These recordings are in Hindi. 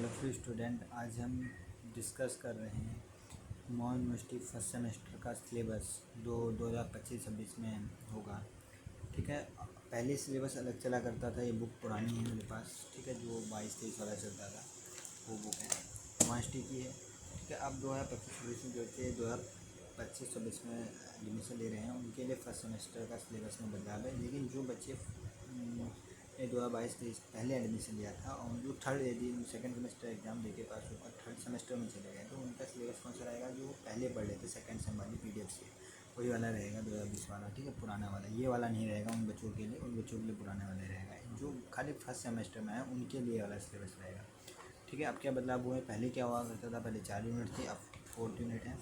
हेलो स्टूडेंट, आज हम डिस्कस कर रहे हैं मॉ यूनिवर्सिटी फर्स्ट सेमेस्टर का सिलेबस 2025-26 में होगा। ठीक है। पहले सिलेबस अलग चला करता था, ये बुक पुरानी है मेरे पास। ठीक है, जो 22-23 वाला चलता था वो बुक है, यूनिवर्सिटी की है। ठीक है, अब 2025-26 में जो बच्चे 2025-26 में एडमिशन ले रहे हैं उनके लिए फर्स्ट सेमेस्टर का सिलेबस में बदलाव है। लेकिन जो बच्चे 2022-23 पहले एडमिशन लिया था और जो थर्ड यदि सेकंड सेमेस्टर एग्ज़ाम देके पास होकर थर्ड सेमेस्टर में चले गए तो उनका सिलेबस कौन सा रहेगा? जो पहले पढ़ लेते सेकंड सेम वाली PDF से, वही वाला रहेगा 2020 वाला। ठीक है, पुराना वाला ये वाला नहीं रहेगा उन बच्चों के लिए, उन बच्चों के लिए पुराना वाला रहेगा। जो खाली फर्स्ट सेमेस्टर में है उनके लिए वाला सिलेबस रहेगा। ठीक है, अब क्या बदलाव हुआ है? पहले क्या हुआ करता था? पहले 4 यूनिट थी, अब 4 यूनिट है,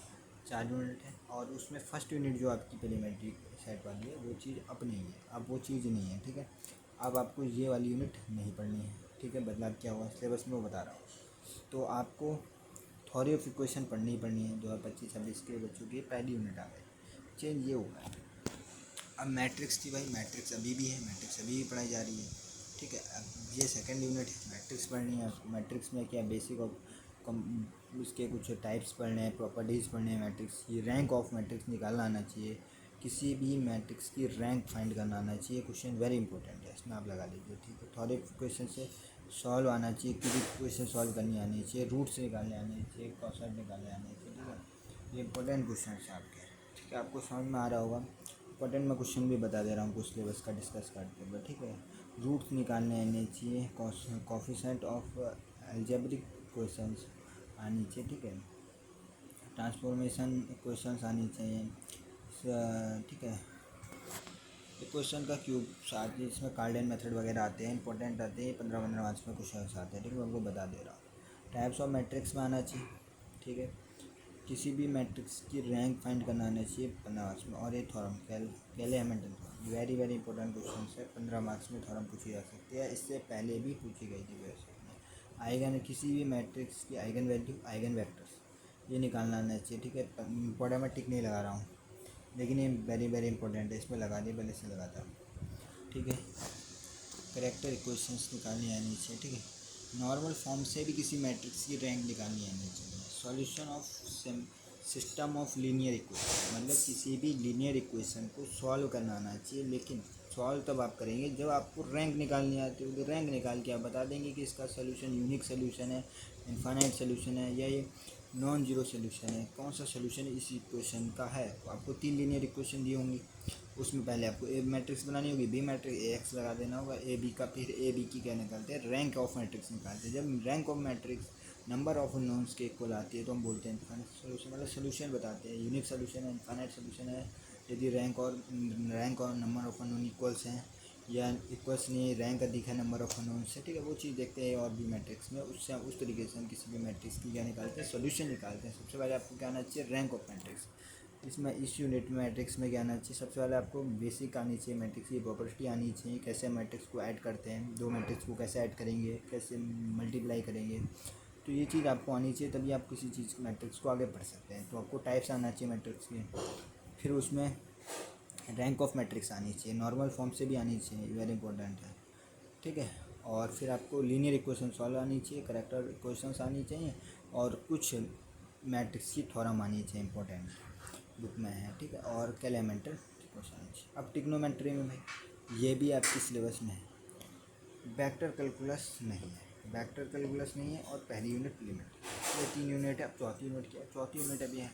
4 यूनिट है। और उसमें फर्स्ट यूनिट जो आपकी प्रीलिमिनरी सेट वाली है वो चीज़ अब नहीं है, अब वो चीज़ नहीं है। ठीक है, अब आपको ये वाली यूनिट नहीं पढ़नी है। ठीक है, बदलाव क्या हुआ सिलेबस में वो बता रहा हूँ। तो आपको थ्योरी ऑफ इक्वेशन पढ़नी ही पढ़नी है। 2025-26 के बच्चों की पहली यूनिट आ गई, चेंज ये हुआ है। अब मैट्रिक्स थी भाई, मैट्रिक्स अभी भी है, मैट्रिक्स अभी भी पढ़ाई जा रही है। ठीक है, अब ये सेकंड यूनिट है, मैट्रिक्स पढ़नी है आपको। मैट्रिक्स में क्या बेसिक ऑफ उसके कुछ टाइप्स पढ़ने हैं, प्रॉपर्टीज़ पढ़ने हैं मैट्रिक्स की, रैंक ऑफ मैट्रिक्स निकालना आना चाहिए, किसी भी मैट्रिक्स की रैंक फाइंड करना आना चाहिए। क्वेश्चन वेरी इंपॉर्टेंट है, इसमें आप लगा लीजिए। ठीक है, थोड़े क्वेश्चन से सॉल्व आना चाहिए, क्यूबिक क्वेश्चन सॉल्व करनी आनी चाहिए, रूट्स निकालने आने चाहिए, कॉसेट निकालने आने चाहिए। ठीक है, ये इंपॉर्टेंट क्वेश्चन है आपके। ठीक है, आपको समझ में आ रहा होगा। इंपॉर्टेंट मैं क्वेश्चन भी बता दे रहा हूँ कुछ सिलेबस का डिस्कस करते हुए। ठीक है, रूट्स निकालने आने चाहिए, कोफिशिएंट ऑफ अलजेब्रिक क्वेश्चंस आनी चाहिए। ठीक है, ट्रांसफॉर्मेशन इक्वेशंस आनी चाहिए। ठीक है, इक्वेशन का क्यूब साथ ही इसमें कार्डियन मेथड वगैरह आते हैं, इंपॉर्टेंट आते हैं, 15-15 मार्क्स में क्वेश्चन आते हैं। ठीक है, मैं आपको बता दे रहा हूँ। टाइप्स ऑफ मैट्रिक्स में आना चाहिए। ठीक है, किसी भी मैट्रिक्स की रैंक फाइंड करना आना चाहिए 15 मार्क्स में। और ये थ्योरम केले Hamilton theorem very very important question है, 15 मार्क्स में थ्योरम पूछी जा सकती है, इससे पहले भी पूछी गई थी वैसे में। आइगन, किसी भी मैट्रिक्स की आइगन वैल्यू, आइगन वेक्टर्स ये निकालना आना चाहिए। ठीक है, इंपॉर्टेंट मैं टिक नहीं लगा रहा हूँ, लेकिन ये वेरी वेरी इंपॉर्टेंट है, इसमें लगा दिए, पहले से लगाता हूँ। ठीक है, करेक्टर इक्वेशंस निकालनी आनी चाहिए। ठीक है, नॉर्मल फॉर्म से भी किसी मैट्रिक्स की रैंक निकालनी आनी चाहिए। Solution of system of linear equation, मतलब किसी भी लीनियर इक्वेशन को सॉल्व करना आना चाहिए। लेकिन सॉल्व तब आप करेंगे जब आपको रैंक निकालनी आती होगी। रैंक निकाल के आप बता देंगे कि इसका सोल्यूशन यूनिक सोल्यूशन है, इनफाइनाइट सोल्यूशन है, या ये नॉन जीरो सोल्यूशन है, कौन सा सोल्यूशन इस इक्वेशन का है। तो आपको 3 लीनियर इक्वेशन दी होंगी, उसमें पहले आपको ए मैट्रिक्स बनानी होगी, बी मैट्रिक्स एक्स लगा देना होगा, ए बी का, फिर ए बी की क्या निकालते हैं? रैंक ऑफ मैट्रिक्स निकालते हैं। जब rank of matrix number of knowns के इक्वल आती है तो हम बोलते हैं इनफाइनाइट सोल्यूशन, मतलब सोल्यूशन बताते हैं, यूनिक सोल्यूशन है, इनफाइनाइट सोल्यूशन है। यदि रैंक और नंबर ऑफ नोन इक्वल्स हैं, या इक्वल्स नहीं, रैंक अधिक है नंबर ऑफ नोन से। ठीक है, वो चीज़ देखते हैं और भी मैट्रिक्स में, उससे उस तरीके से हम किसी भी मैट्रिक्स की क्या निकालते हैं? सोल्यूशन निकालते हैं। सबसे पहले आपको क्या आना चाहिए? Rank of matrix. इसमें इस यूनिट में मैट्रिक्स में क्या आना चाहिए? सबसे पहले आपको बेसिक आनी चाहिए, मैट्रिक्स की प्रॉपर्टी आनी चाहिए, कैसे मैट्रिक्स को ऐड करते हैं, दो मैट्रिक्स को कैसे ऐड करेंगे, कैसे मल्टीप्लाई करेंगे। तो ये चीज़ आपको आनी चाहिए, तभी आप किसी चीज़ मैट्रिक्स को आगे बढ़ सकते हैं। तो आपको टाइप्स आना चाहिए मैट्रिक्स के, फिर उसमें रैंक ऑफ मैट्रिक्स आनी चाहिए, नॉर्मल फॉर्म से भी आनी चाहिए, वेरी इंपॉर्टेंट है। ठीक है, और फिर आपको लीनियर इक्वेशन सॉल्व आनी चाहिए, करेक्टर इक्वेशंस आनी चाहिए, और कुछ मैट्रिक्स की थ्योरम आनी चाहिए, इंपॉर्टेंट बुक में है। ठीक है, और कैलेमेंटल इक्वेशन। अब ट्रिग्नोमेट्री में भाई ये भी आपकी सिलेबस में है, वेक्टर कैलकुलस नहीं है, वेक्टर कैलकुलस नहीं है, और पहली यूनिट लिमिट, ये 3 यूनिट है। अब चौथी यूनिट क्या है? चौथी यूनिट अभी है,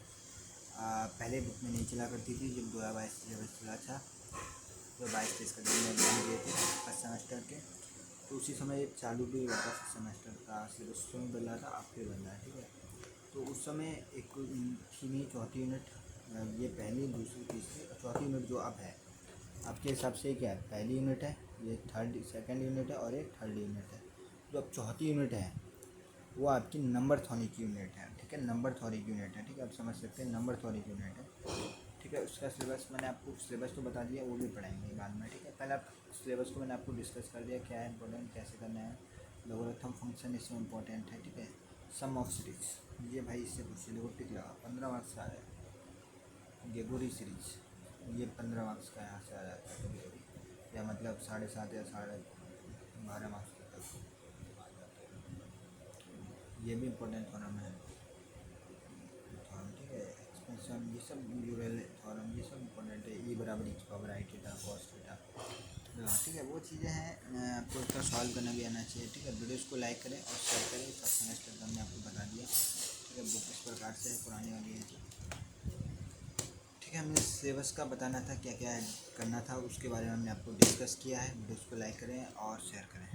पहले बुक में नहीं चला करती थी, जब 2022 सिलेबस चला था, तो 22-23 का दिन में एग्जाम दिए थे फर्स्ट सेमेस्टर के, तो उसी समय एक चालू भी हुआ था फर्स्ट सेमेस्टर का सिलेबस, उस समय बदला था, अब फिर बदला है। ठीक है, तो उस समय एक थी नहीं चौथी यूनिट, ये पहली, दूसरी, तीसरी और चौथी यूनिट जो अब है आपके हिसाब से क्या है? पहली यूनिट है, ये सेकंड यूनिट है, और ये थर्ड यूनिट है। जो अब चौथी यूनिट है वो आपकी नंबर थ्योरी की यूनिट है। ठीक है, नंबर थ्योरी की यूनिट है। ठीक है, आप समझ सकते हैं, नंबर थ्योरी की यूनिट है। ठीक है, उसका सिलेबस मैंने आपको सिलेबस तो बता दिया, वो भी पढ़ाएंगे बाद में। ठीक है, पहले आप सिलेबस को मैंने आपको डिस्कस कर दिया, क्या है इंपॉर्टेंट, कैसे करना है। लोगरिथम फंक्शन इसमें इंपॉर्टेंट है। ठीक है, सम ऑफ सीरीज, ये भाई इससे पूछिए, देखो टिक लगा, 15 मार्क्स का आ रहा है। गेबोरी सीरीज, ये 15 मार्क्स का यहाँ से आ जाता है कभी कभी, या मतलब 7.5 या 12.5 मार्क्स का आ जाता है। ये भी इम्पोर्टेंट थ्योरम है। थ्योरम ठीक है, एक्सपेंशन ये सब यूरल थ्योरम ये सब इम्पोर्टेंट है। ई बराबर एक्स पावर आई थीटा कॉस थीटा, ठीक है, वो चीज़ें हैं आपको इसका सॉल्व करना भी आना चाहिए। ठीक है, वीडियोस को लाइक करें और शेयर करें। सब सेमेस्टर का हमने आपको बता दिया। ठीक है, बुक इस प्रकार से है, पुरानी वाली है। ठीक है, हमें सिलेबस का बताना था क्या क्या करना था, उसके बारे में हमने आपको डिस्कस किया है। वीडियोस को लाइक करें और शेयर करें।